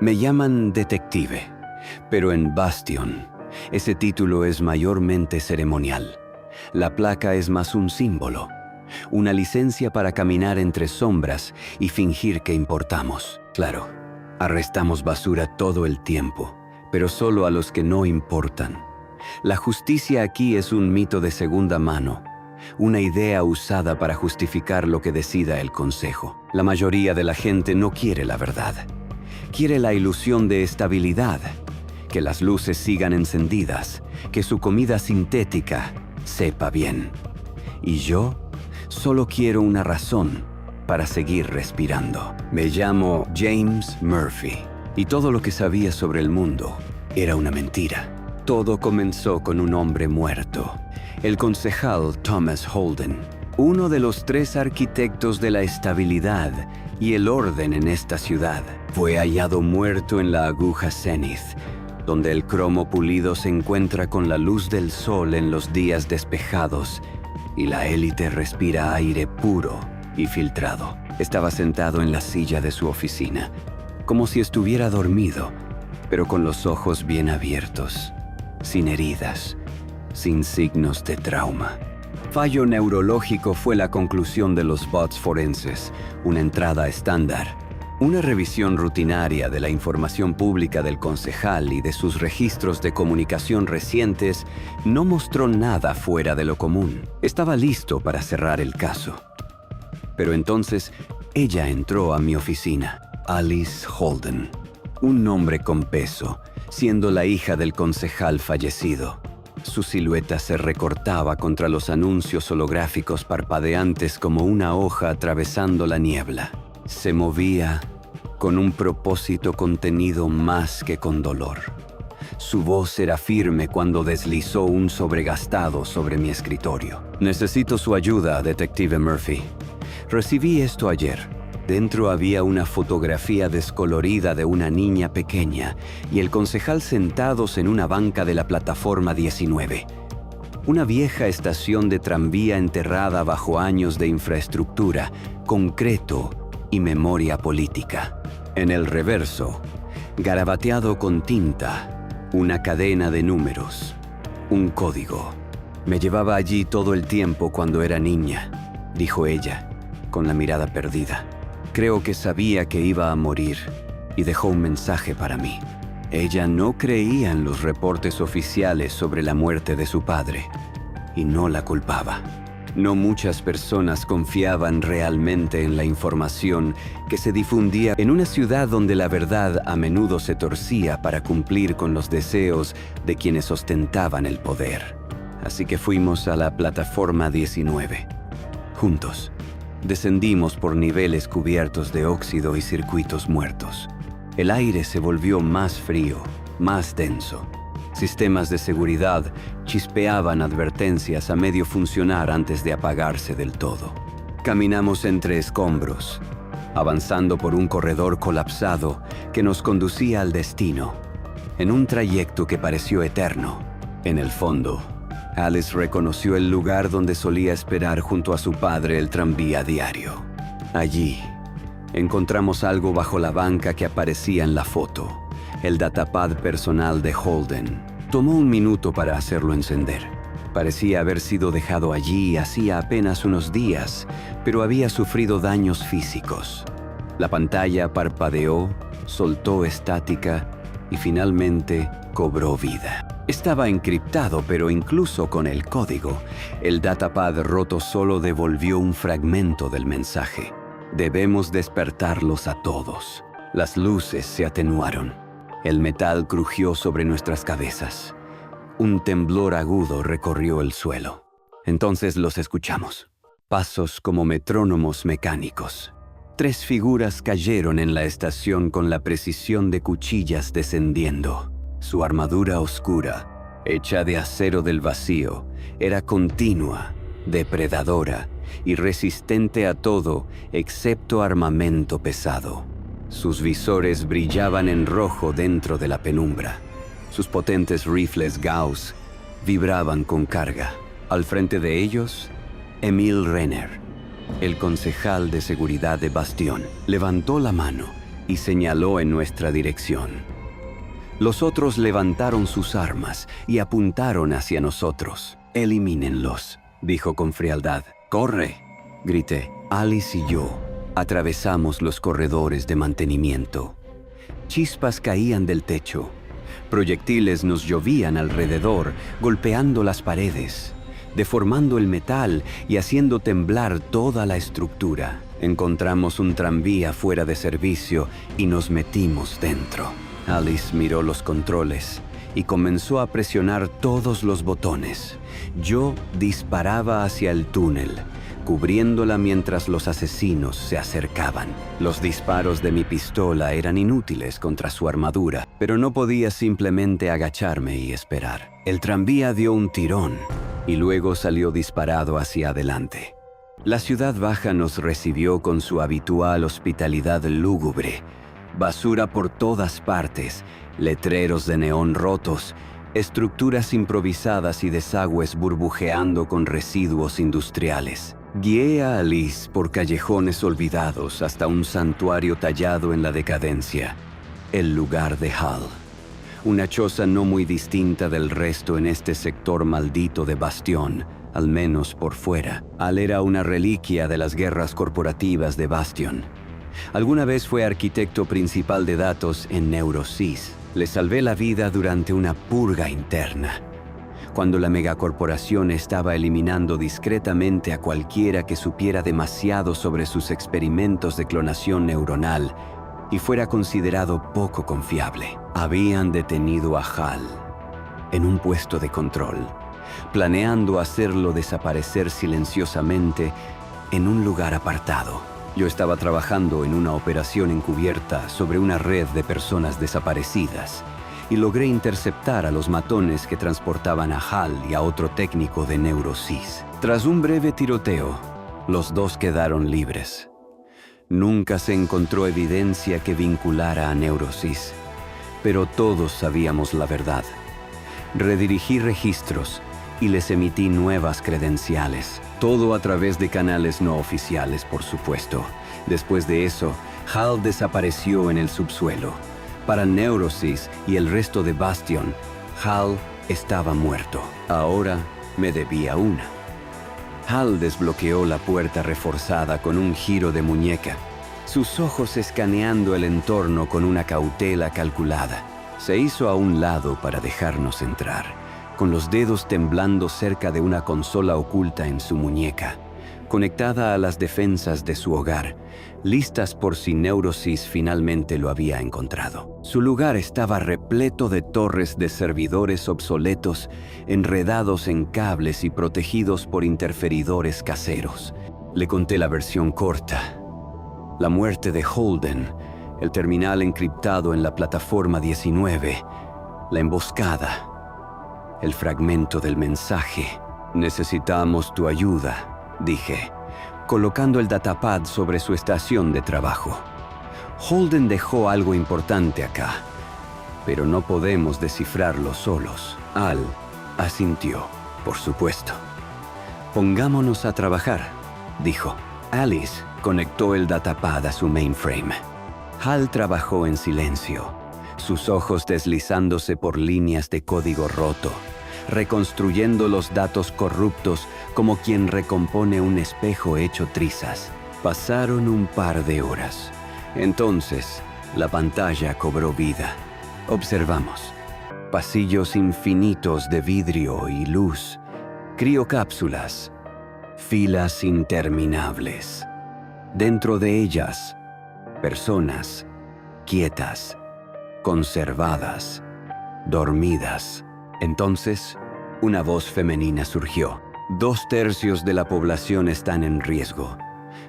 Me llaman detective, pero en Bastion, ese título es mayormente ceremonial. La placa es más un símbolo, una licencia para caminar entre sombras y fingir que importamos. Claro, arrestamos basura todo el tiempo, pero solo a los que no importan. La justicia aquí es un mito de segunda mano, una idea usada para justificar lo que decida el consejo. La mayoría de la gente no quiere la verdad. Quiere la ilusión de estabilidad, que las luces sigan encendidas, que su comida sintética sepa bien. Y yo solo quiero una razón para seguir respirando. Me llamo James Murphy, y todo lo que sabía sobre el mundo era una mentira. Todo comenzó con un hombre muerto, el concejal Thomas Holden, uno de los 3 arquitectos de la estabilidad y el orden en esta ciudad. Fue hallado muerto en la aguja Zenith, donde el cromo pulido se encuentra con la luz del sol en los días despejados y la élite respira aire puro y filtrado. Estaba sentado en la silla de su oficina, como si estuviera dormido, pero con los ojos bien abiertos, sin heridas, sin signos de trauma. Fallo neurológico fue la conclusión de los bots forenses, una entrada estándar. Una revisión rutinaria de la información pública del concejal y de sus registros de comunicación recientes no mostró nada fuera de lo común. Estaba listo para cerrar el caso. Pero entonces, ella entró a mi oficina, Alice Holden, un nombre con peso, siendo la hija del concejal fallecido. Su silueta se recortaba contra los anuncios holográficos parpadeantes como una hoja atravesando la niebla. Se movía con un propósito contenido más que con dolor. Su voz era firme cuando deslizó un sobregastado sobre mi escritorio. Necesito su ayuda, detective Murphy. Recibí esto ayer. Dentro había una fotografía descolorida de una niña pequeña y el concejal sentados en una banca de la plataforma 19. Una vieja estación de tranvía enterrada bajo años de infraestructura, concreto y memoria política. En el reverso, garabateado con tinta, una cadena de números, un código. Me llevaba allí todo el tiempo cuando era niña, dijo ella, con la mirada perdida. Creo que sabía que iba a morir y dejó un mensaje para mí. Ella no creía en los reportes oficiales sobre la muerte de su padre y no la culpaba. No muchas personas confiaban realmente en la información que se difundía en una ciudad donde la verdad a menudo se torcía para cumplir con los deseos de quienes ostentaban el poder. Así que fuimos a la plataforma 19. Juntos, descendimos por niveles cubiertos de óxido y circuitos muertos. El aire se volvió más frío, más denso. Sistemas de seguridad chispeaban advertencias a medio funcionar antes de apagarse del todo. Caminamos entre escombros, avanzando por un corredor colapsado que nos conducía al destino, en un trayecto que pareció eterno. En el fondo, Alice reconoció el lugar donde solía esperar junto a su padre el tranvía diario. Allí, encontramos algo bajo la banca que aparecía en la foto. El datapad personal de Holden. Tomó un minuto para hacerlo encender. Parecía haber sido dejado allí hacía apenas unos días, pero había sufrido daños físicos. La pantalla parpadeó, soltó estática y finalmente cobró vida. Estaba encriptado, pero incluso con el código, el datapad roto solo devolvió un fragmento del mensaje. Debemos despertarlos a todos. Las luces se atenuaron. El metal crujió sobre nuestras cabezas. Un temblor agudo recorrió el suelo. Entonces los escuchamos. Pasos como metrónomos mecánicos. 3 figuras cayeron en la estación con la precisión de cuchillas descendiendo. Su armadura oscura, hecha de acero del vacío, era continua, depredadora y resistente a todo excepto armamento pesado. Sus visores brillaban en rojo dentro de la penumbra. Sus potentes rifles Gauss vibraban con carga. Al frente de ellos, Emil Renner, el concejal de seguridad de Bastion, levantó la mano y señaló en nuestra dirección. Los otros levantaron sus armas y apuntaron hacia nosotros. «Elimínenlos», dijo con frialdad. «¡Corre!», grité. Alice y yo atravesamos los corredores de mantenimiento. Chispas caían del techo. Proyectiles nos llovían alrededor, golpeando las paredes, deformando el metal y haciendo temblar toda la estructura. Encontramos un tranvía fuera de servicio y nos metimos dentro. Alice miró los controles y comenzó a presionar todos los botones. Yo disparaba hacia el túnel, cubriéndola mientras los asesinos se acercaban. Los disparos de mi pistola eran inútiles contra su armadura, pero no podía simplemente agacharme y esperar. El tranvía dio un tirón y luego salió disparado hacia adelante. La ciudad baja nos recibió con su habitual hospitalidad lúgubre. Basura por todas partes, letreros de neón rotos, estructuras improvisadas y desagües burbujeando con residuos industriales. Guié a Alice por callejones olvidados hasta un santuario tallado en la decadencia, el lugar de Hal. Una choza no muy distinta del resto en este sector maldito de Bastion, al menos por fuera. Hal era una reliquia de las guerras corporativas de Bastion. Alguna vez fue arquitecto principal de datos en Neurosys. Le salvé la vida durante una purga interna, cuando la megacorporación estaba eliminando discretamente a cualquiera que supiera demasiado sobre sus experimentos de clonación neuronal y fuera considerado poco confiable. Habían detenido a Hal en un puesto de control, planeando hacerlo desaparecer silenciosamente en un lugar apartado. Yo estaba trabajando en una operación encubierta sobre una red de personas desaparecidas y logré interceptar a los matones que transportaban a Hal y a otro técnico de Neurosys. Tras un breve tiroteo, los dos quedaron libres. Nunca se encontró evidencia que vinculara a Neurosys, pero todos sabíamos la verdad. Redirigí registros y les emití nuevas credenciales. Todo a través de canales no oficiales, por supuesto. Después de eso, Hal desapareció en el subsuelo. Para Neurosys y el resto de Bastion, Hal estaba muerto. Ahora me debía una. Hal desbloqueó la puerta reforzada con un giro de muñeca, sus ojos escaneando el entorno con una cautela calculada. Se hizo a un lado para dejarnos entrar, con los dedos temblando cerca de una consola oculta en su muñeca, conectada a las defensas de su hogar, listas por si Neurosys finalmente lo había encontrado. Su lugar estaba repleto de torres de servidores obsoletos, enredados en cables y protegidos por interferidores caseros. Le conté la versión corta: la muerte de Holden, el terminal encriptado en la plataforma 19, la emboscada, el fragmento del mensaje. «Necesitamos tu ayuda», dije, colocando el datapad sobre su estación de trabajo. «Holden dejó algo importante acá, pero no podemos descifrarlo solos». Al asintió, por supuesto. «Pongámonos a trabajar», dijo. Alice conectó el datapad a su mainframe. Hal trabajó en silencio, sus ojos deslizándose por líneas de código roto, reconstruyendo los datos corruptos como quien recompone un espejo hecho trizas. Pasaron un par de horas. Entonces, la pantalla cobró vida. Observamos pasillos infinitos de vidrio y luz, criocápsulas, filas interminables. Dentro de ellas, personas quietas, conservadas, dormidas. Entonces, una voz femenina surgió. 2/3 de la población están en riesgo.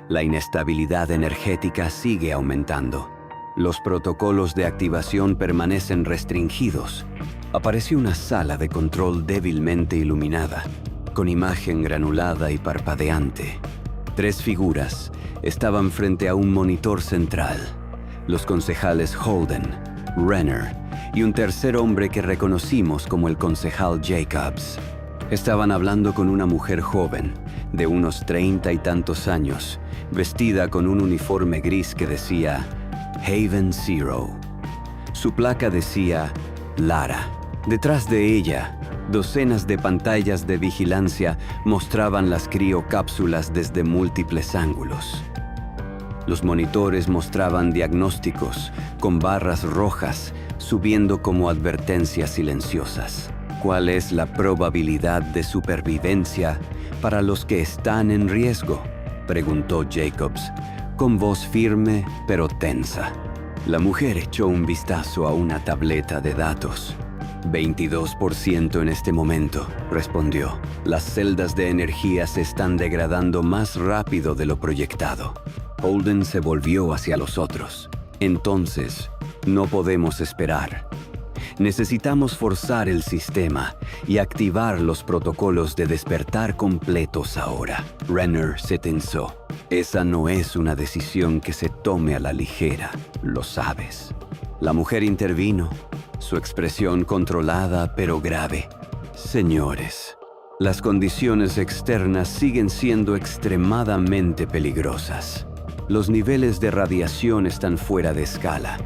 La inestabilidad energética sigue aumentando. Los protocolos de activación permanecen restringidos. Apareció una sala de control débilmente iluminada, con imagen granulada y parpadeante. 3 figuras estaban frente a un monitor central: los concejales Holden, Renner y un tercer hombre que reconocimos como el concejal Jacobs. Estaban hablando con una mujer joven, de unos 30 y tantos años, vestida con un uniforme gris que decía Haven Zero. Su placa decía Lara. Detrás de ella, docenas de pantallas de vigilancia mostraban las criocápsulas desde múltiples ángulos. Los monitores mostraban diagnósticos con barras rojas subiendo como advertencias silenciosas. ¿Cuál es la probabilidad de supervivencia para los que están en riesgo?, preguntó Jacobs, con voz firme pero tensa. La mujer echó un vistazo a una tableta de datos. 22% en este momento, respondió. Las celdas de energía se están degradando más rápido de lo proyectado. Holden se volvió hacia los otros. Entonces, no podemos esperar. Necesitamos forzar el sistema y activar los protocolos de despertar completos ahora. Renner se tensó. Esa no es una decisión que se tome a la ligera, lo sabes. La mujer intervino, su expresión controlada pero grave. Señores, las condiciones externas siguen siendo extremadamente peligrosas. Los niveles de radiación están fuera de escala.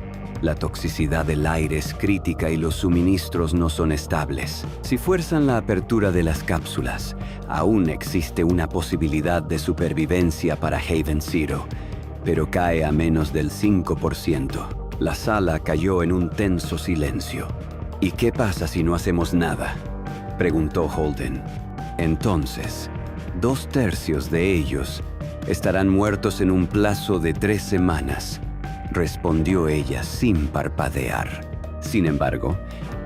La toxicidad del aire es crítica y los suministros no son estables. Si fuerzan la apertura de las cápsulas, aún existe una posibilidad de supervivencia para Haven Zero, pero cae a menos del 5%. La sala cayó en un tenso silencio. ¿Y qué pasa si no hacemos nada?, preguntó Holden. Entonces, 2/3 de ellos estarán muertos en un plazo de 3 semanas, respondió ella sin parpadear. Sin embargo,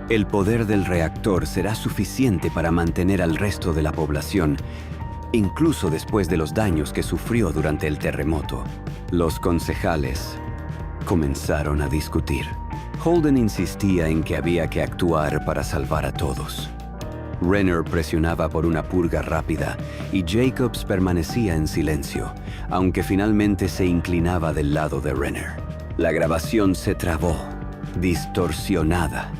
el poder del reactor será suficiente para mantener al resto de la población, incluso después de los daños que sufrió durante el terremoto. Los concejales comenzaron a discutir. Holden insistía en que había que actuar para salvar a todos. Renner presionaba por una purga rápida y Jacobs permanecía en silencio, aunque finalmente se inclinaba del lado de Renner. La grabación se trabó, distorsionada.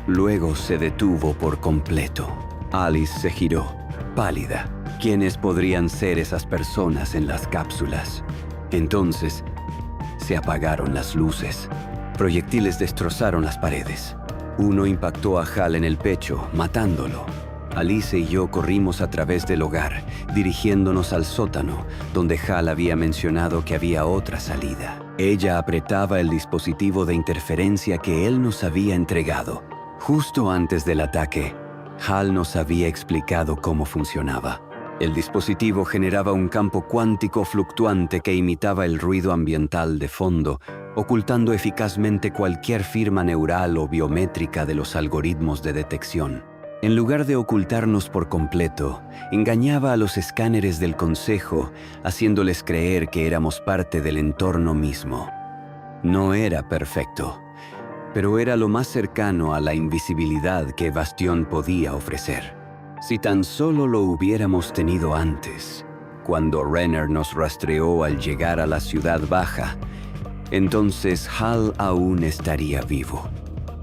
Luego se detuvo por completo. Alice se giró, pálida. ¿Quiénes podrían ser esas personas en las cápsulas? Entonces, se apagaron las luces. Proyectiles destrozaron las paredes. Uno impactó a Hal en el pecho, matándolo. Alice y yo corrimos a través del hogar, dirigiéndonos al sótano, donde Hal había mencionado que había otra salida. Ella apretaba el dispositivo de interferencia que él nos había entregado. Justo antes del ataque, Hal nos había explicado cómo funcionaba. El dispositivo generaba un campo cuántico fluctuante que imitaba el ruido ambiental de fondo, ocultando eficazmente cualquier firma neural o biométrica de los algoritmos de detección. En lugar de ocultarnos por completo, engañaba a los escáneres del Consejo, haciéndoles creer que éramos parte del entorno mismo. No era perfecto, pero era lo más cercano a la invisibilidad que Bastion podía ofrecer. Si tan solo lo hubiéramos tenido antes, cuando Renner nos rastreó al llegar a la Ciudad Baja, entonces Hal aún estaría vivo.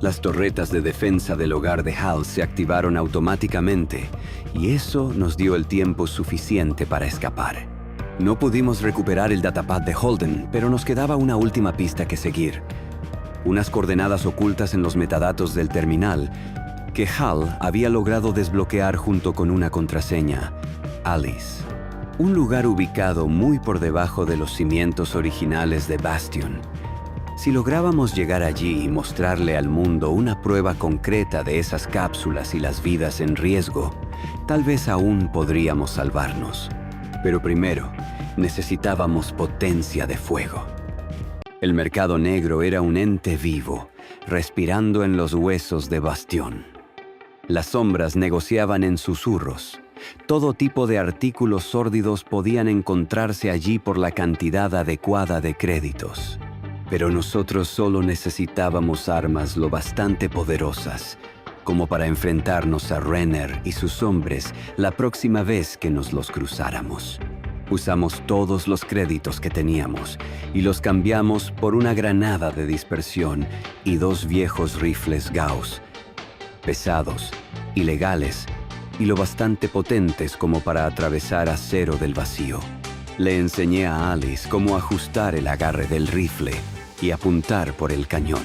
Las torretas de defensa del hogar de Hal se activaron automáticamente y eso nos dio el tiempo suficiente para escapar. No pudimos recuperar el datapad de Holden, pero nos quedaba una última pista que seguir. Unas coordenadas ocultas en los metadatos del terminal que Hal había logrado desbloquear junto con una contraseña, Alice. Un lugar ubicado muy por debajo de los cimientos originales de Bastion. Si lográbamos llegar allí y mostrarle al mundo una prueba concreta de esas cápsulas y las vidas en riesgo, tal vez aún podríamos salvarnos. Pero primero, necesitábamos potencia de fuego. El mercado negro era un ente vivo, respirando en los huesos de Bastion. Las sombras negociaban en susurros. Todo tipo de artículos sórdidos podían encontrarse allí por la cantidad adecuada de créditos. Pero nosotros solo necesitábamos armas lo bastante poderosas como para enfrentarnos a Renner y sus hombres la próxima vez que nos los cruzáramos. Usamos todos los créditos que teníamos y los cambiamos por una granada de dispersión y 2 viejos rifles Gauss, pesados, ilegales y lo bastante potentes como para atravesar acero del vacío. Le enseñé a Alice cómo ajustar el agarre del rifle y apuntar por el cañón.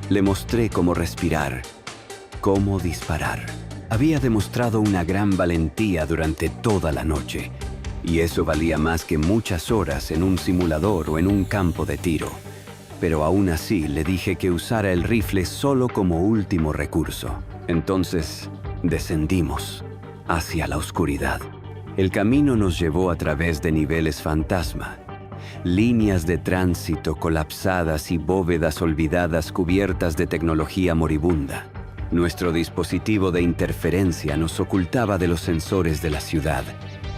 Le mostré cómo respirar, cómo disparar. Había demostrado una gran valentía durante toda la noche, y eso valía más que muchas horas en un simulador o en un campo de tiro. Pero aún así le dije que usara el rifle solo como último recurso. Entonces, descendimos hacia la oscuridad. El camino nos llevó a través de niveles fantasma, líneas de tránsito colapsadas y bóvedas olvidadas cubiertas de tecnología moribunda. Nuestro dispositivo de interferencia nos ocultaba de los sensores de la ciudad.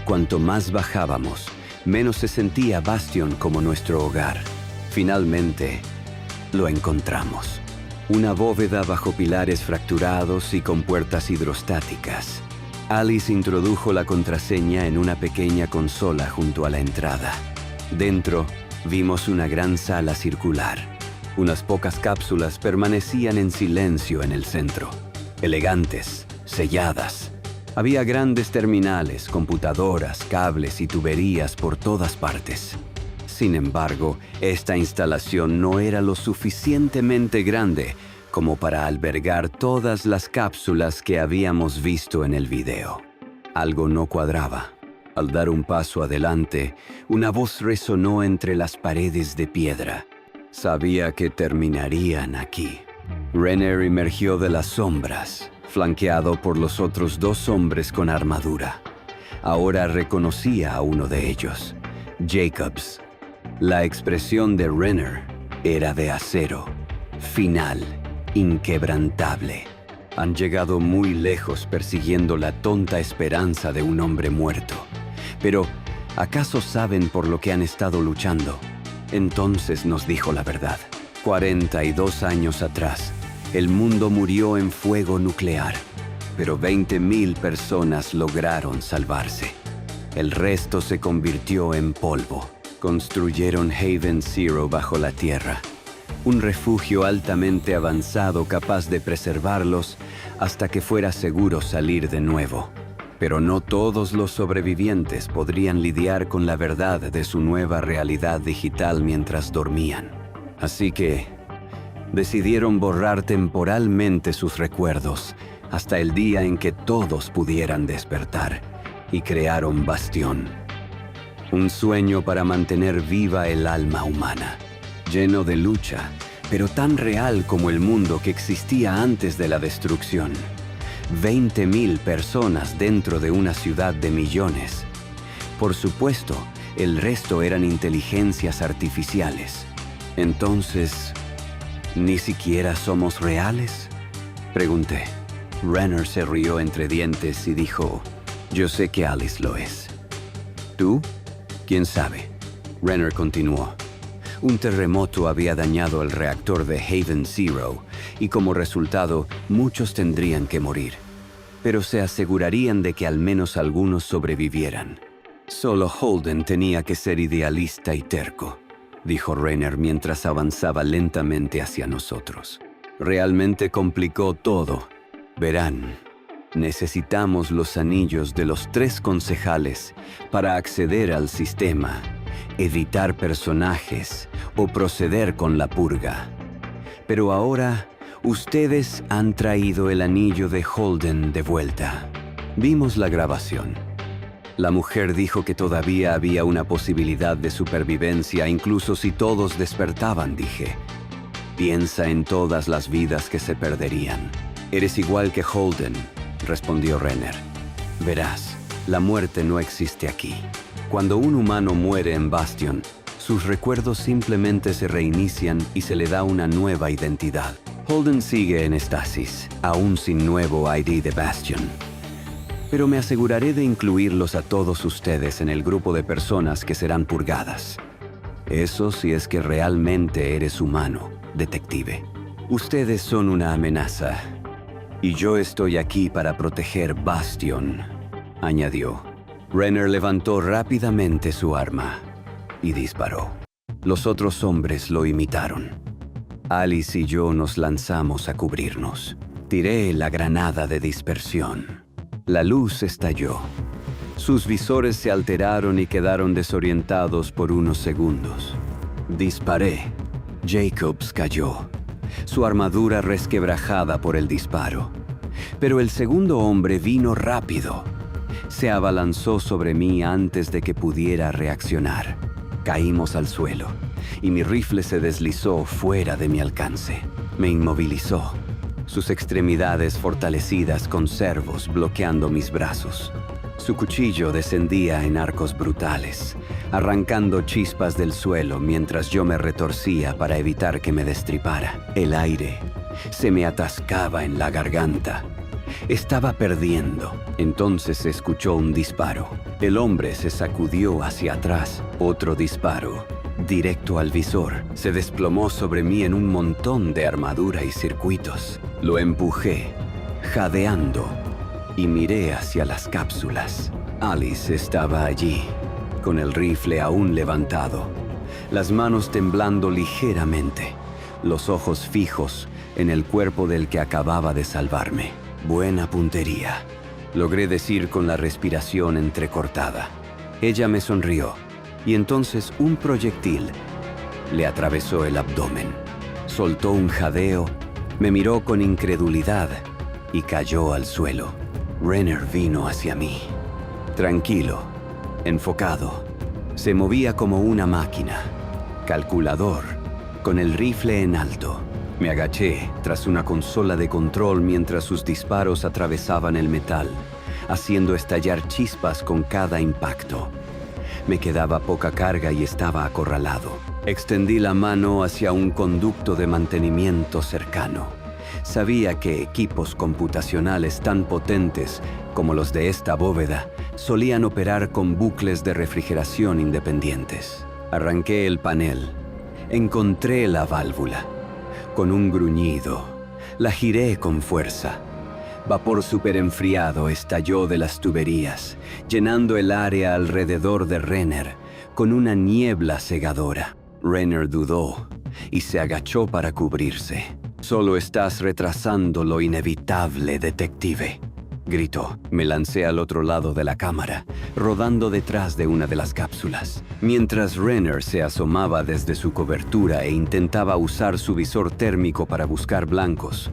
Cuanto más bajábamos, menos se sentía Bastion como nuestro hogar. Finalmente, lo encontramos. Una bóveda bajo pilares fracturados y con puertas hidrostáticas. Alice introdujo la contraseña en una pequeña consola junto a la entrada. Dentro, vimos una gran sala circular. Unas pocas cápsulas permanecían en silencio en el centro. Elegantes, selladas. Había grandes terminales, computadoras, cables y tuberías por todas partes. Sin embargo, esta instalación no era lo suficientemente grande como para albergar todas las cápsulas que habíamos visto en el video. Algo no cuadraba. Al dar un paso adelante, una voz resonó entre las paredes de piedra. Sabía que terminarían aquí. Renner emergió de las sombras, flanqueado por los otros dos hombres con armadura. Ahora reconocía a uno de ellos, Jacobs. La expresión de Renner era de acero, final, inquebrantable. Han llegado muy lejos persiguiendo la tonta esperanza de un hombre muerto. Pero, ¿acaso saben por lo que han estado luchando? Entonces nos dijo la verdad. 42 años atrás, el mundo murió en fuego nuclear, pero 20,000 personas lograron salvarse. El resto se convirtió en polvo. Construyeron Haven Zero bajo la tierra, un refugio altamente avanzado capaz de preservarlos hasta que fuera seguro salir de nuevo. Pero no todos los sobrevivientes podrían lidiar con la verdad de su nueva realidad digital mientras dormían. Así que decidieron borrar temporalmente sus recuerdos hasta el día en que todos pudieran despertar, y crearon Bastion. Un sueño para mantener viva el alma humana, lleno de lucha, pero tan real como el mundo que existía antes de la destrucción. 20,000 personas dentro de una ciudad de millones. Por supuesto, el resto eran inteligencias artificiales. Entonces, ¿ni siquiera somos reales?, pregunté. Renner se rió entre dientes y dijo, «Yo sé que Alice lo es». ¿Tú? ¿Quién sabe? Renner continuó. Un terremoto había dañado el reactor de Haven Zero y como resultado muchos tendrían que morir. Pero se asegurarían de que al menos algunos sobrevivieran. Solo Holden tenía que ser idealista y terco, dijo Renner mientras avanzaba lentamente hacia nosotros. Realmente complicó todo. Verán, necesitamos los anillos de los 3 concejales para acceder al sistema, editar personajes o proceder con la purga. Pero ahora, ustedes han traído el anillo de Holden de vuelta. Vimos la grabación. La mujer dijo que todavía había una posibilidad de supervivencia incluso si todos despertaban, dije. Piensa en todas las vidas que se perderían. Eres igual que Holden, respondió Renner. Verás, la muerte no existe aquí. Cuando un humano muere en Bastion, sus recuerdos simplemente se reinician y se le da una nueva identidad. Holden sigue en estasis, aún sin nuevo ID de Bastion. Pero me aseguraré de incluirlos a todos ustedes en el grupo de personas que serán purgadas. Eso si es que realmente eres humano, detective. Ustedes son una amenaza, y yo estoy aquí para proteger Bastion, añadió. Renner levantó rápidamente su arma y disparó. Los otros hombres lo imitaron. Alice y yo nos lanzamos a cubrirnos. Tiré la granada de dispersión. La luz estalló. Sus visores se alteraron y quedaron desorientados por unos segundos. Disparé. Jacobs cayó, su armadura resquebrajada por el disparo. Pero el segundo hombre vino rápido. Se abalanzó sobre mí antes de que pudiera reaccionar. Caímos al suelo, y mi rifle se deslizó fuera de mi alcance. Me inmovilizó, sus extremidades fortalecidas con servos bloqueando mis brazos. Su cuchillo descendía en arcos brutales, arrancando chispas del suelo mientras yo me retorcía para evitar que me destripara. El aire se me atascaba en la garganta. Estaba perdiendo. Entonces se escuchó un disparo. El hombre se sacudió hacia atrás. Otro disparo, directo al visor. Se desplomó sobre mí en un montón de armadura y circuitos. Lo empujé, jadeando, y miré hacia las cápsulas. Alice estaba allí, con el rifle aún levantado, las manos temblando ligeramente, los ojos fijos en el cuerpo del que acababa de salvarme. Buena puntería, logré decir con la respiración entrecortada. Ella me sonrió, y entonces un proyectil le atravesó el abdomen. Soltó un jadeo, me miró con incredulidad y cayó al suelo. Renner vino hacia mí, tranquilo, enfocado. Se movía como una máquina, calculador, con el rifle en alto. Me agaché tras una consola de control mientras sus disparos atravesaban el metal, haciendo estallar chispas con cada impacto. Me quedaba poca carga y estaba acorralado. Extendí la mano hacia un conducto de mantenimiento cercano. Sabía que equipos computacionales tan potentes como los de esta bóveda solían operar con bucles de refrigeración independientes. Arranqué el panel. Encontré la válvula. Con un gruñido, la giré con fuerza. Vapor superenfriado estalló de las tuberías, llenando el área alrededor de Renner con una niebla cegadora. Renner dudó y se agachó para cubrirse. «Solo estás retrasando lo inevitable, detective», gritó. Me lancé al otro lado de la cámara, rodando detrás de una de las cápsulas. Mientras Renner se asomaba desde su cobertura e intentaba usar su visor térmico para buscar blancos,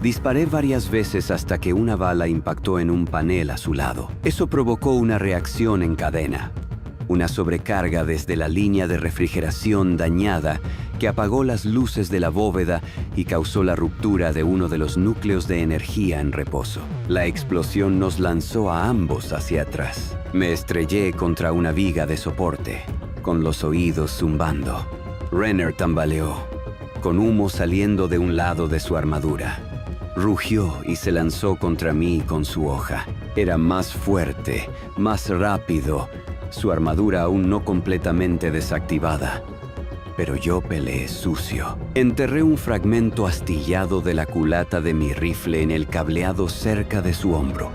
disparé varias veces hasta que una bala impactó en un panel a su lado. Eso provocó una reacción en cadena. Una sobrecarga desde la línea de refrigeración dañada que apagó las luces de la bóveda y causó la ruptura de uno de los núcleos de energía en reposo. La explosión nos lanzó a ambos hacia atrás. Me estrellé contra una viga de soporte, con los oídos zumbando. Renner tambaleó, con humo saliendo de un lado de su armadura. Rugió y se lanzó contra mí con su hoja. Era más fuerte, más rápido, su armadura aún no completamente desactivada. Pero yo peleé sucio. Enterré un fragmento astillado de la culata de mi rifle en el cableado cerca de su hombro,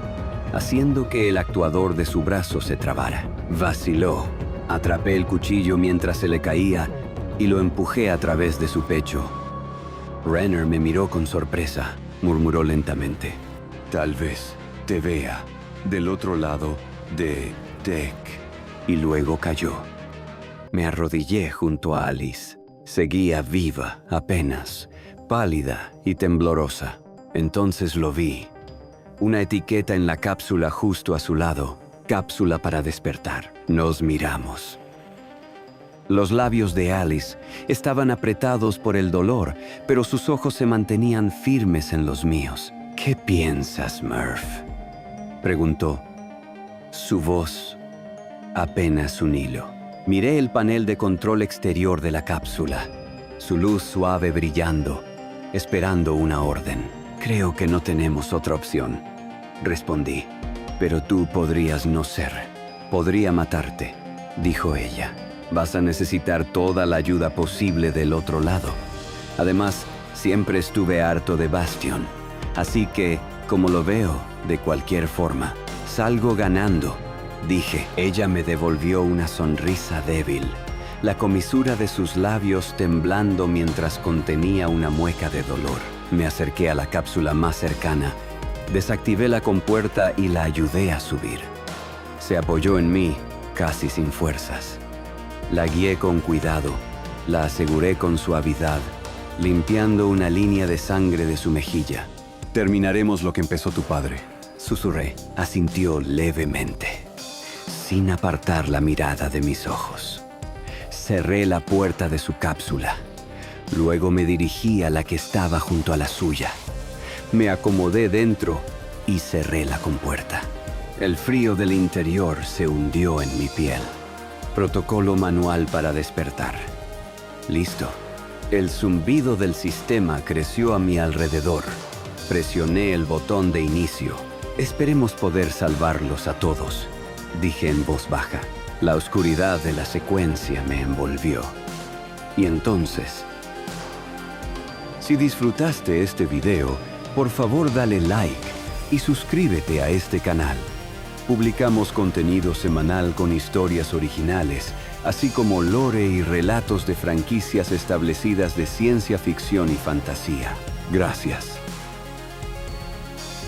haciendo que el actuador de su brazo se trabara. Vaciló. Atrapé el cuchillo mientras se le caía y lo empujé a través de su pecho. Renner me miró con sorpresa. Murmuró lentamente. «Tal vez te vea del otro lado de Tech». Y luego cayó. Me arrodillé junto a Alice. Seguía viva, apenas, pálida y temblorosa. Entonces lo vi. Una etiqueta en la cápsula justo a su lado. Cápsula para despertar. Nos miramos. Los labios de Alice estaban apretados por el dolor, pero sus ojos se mantenían firmes en los míos. «¿Qué piensas, Murph?», preguntó. Su voz apenas un hilo. Miré el panel de control exterior de la cápsula, su luz suave brillando, esperando una orden. «Creo que no tenemos otra opción», respondí. «Pero tú podrías no ser. Podría matarte», dijo ella. «Vas a necesitar toda la ayuda posible del otro lado. Además, siempre estuve harto de Bastion. Así que, como lo veo, de cualquier forma, salgo ganando», dije. Ella me devolvió una sonrisa débil, la comisura de sus labios temblando mientras contenía una mueca de dolor. Me acerqué a la cápsula más cercana, desactivé la compuerta y la ayudé a subir. Se apoyó en mí, casi sin fuerzas. La guié con cuidado, La aseguré con suavidad, limpiando una línea de sangre de su mejilla. Terminaremos lo que empezó tu padre. Susurré. Asintió levemente, sin apartar la mirada de mis ojos. Cerré la puerta de su cápsula. Luego me dirigí a la que estaba junto a la suya. Me acomodé dentro y cerré la compuerta. El frío del interior se hundió en mi piel. Protocolo manual para despertar. Listo. El zumbido del sistema creció a mi alrededor. Presioné el botón de inicio. Esperemos poder salvarlos a todos, dije en voz baja. La oscuridad de la secuencia me envolvió. Y entonces... Si disfrutaste este video, por favor dale like y suscríbete a este canal. Publicamos contenido semanal con historias originales, así como lore y relatos de franquicias establecidas de ciencia ficción y fantasía. Gracias.